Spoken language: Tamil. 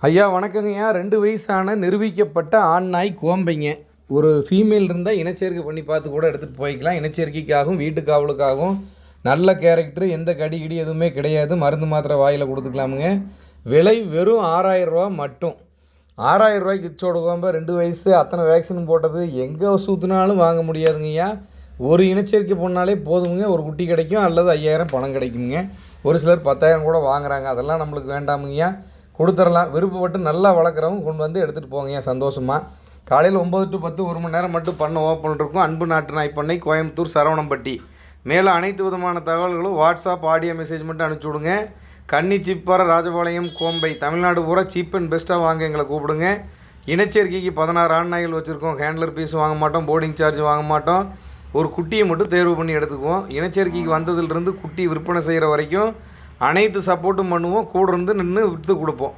ஐயா வணக்கங்கய்யா. 2 வயசான நிரூபிக்கப்பட்ட ஆண் நாய் கோம்பைங்க. ஒரு ஃபீமேல் இருந்தால் இனச்சேர்க்கை பண்ணி பார்த்து கூட எடுத்துகிட்டு போய்க்கலாம். இனச்சேர்க்கைக்காகவும் வீட்டு காவலுக்காகவும் நல்ல கேரக்டர், எந்த கடி கிடி எதுவுமே கிடையாது. மருந்து மாத்திரை வாயில் கொடுத்துக்கலாமுங்க. விலை வெறும் 6000 ரூபா மட்டும். 6000 ரூபாய்க்கு இச்சோட கோம்பை 2 வயசு, அத்தனை வேக்சின் போட்டது, எங்கே சுற்றினாலும் வாங்க முடியாதுங்கய்யா. ஒரு இனச்சேர்க்கை பண்ணாலே போதுங்க, ஒரு குட்டி கிடைக்கும் அல்லது 5000 பணம் கிடைக்குங்க. ஒரு சிலர் 10,000 கூட வாங்குறாங்க. அதெல்லாம் நம்மளுக்கு வேண்டாமுங்கய்யா, கொடுத்துடலாம். விருப்பப்பட்டு நல்லா வளர்க்குறவங்க கொண்டு வந்து எடுத்துகிட்டு போங்கய்யா சந்தோஷமாக. காலையில் 9 to 10 1 மணி நேரம் மட்டும் பண்ண ஓப்பன் இருக்கும். அன்பு நாட்டு நாய் பண்ணை, கோயம்புத்தூர், சரவணம்பட்டி. மேலே அனைத்து விதமான தகவல்களும் வாட்ஸ்அப் ஆடியோ மெசேஜ் மட்டும் அனுப்பிச்சி விடுங்க. கன்னி சிப்பாறை, ராஜபாளையம், கோம்பை, தமிழ்நாடு பூரா சீப் அண்ட் பெஸ்ட்டாக வாங்க எங்களை கூப்பிடுங்க. இனச்சேர்க்கைக்கு 16 ஆண் நாய்கள் வச்சுருக்கோம். ஹேண்ட்லர் பீஸ் வாங்க மாட்டோம், போர்டிங் சார்ஜ் வாங்க மாட்டோம். ஒரு குட்டியை மட்டும் தேர்வு பண்ணி எடுத்துக்குவோம். இனச்சேர்க்கைக்கு வந்ததுலேருந்து குட்டி விற்பனை செய்கிற வரைக்கும் அனைத்து சப்போர்ட்டும் பண்ணுவோம். கூட இருந்து நின்று விற்று கொடுப்போம்.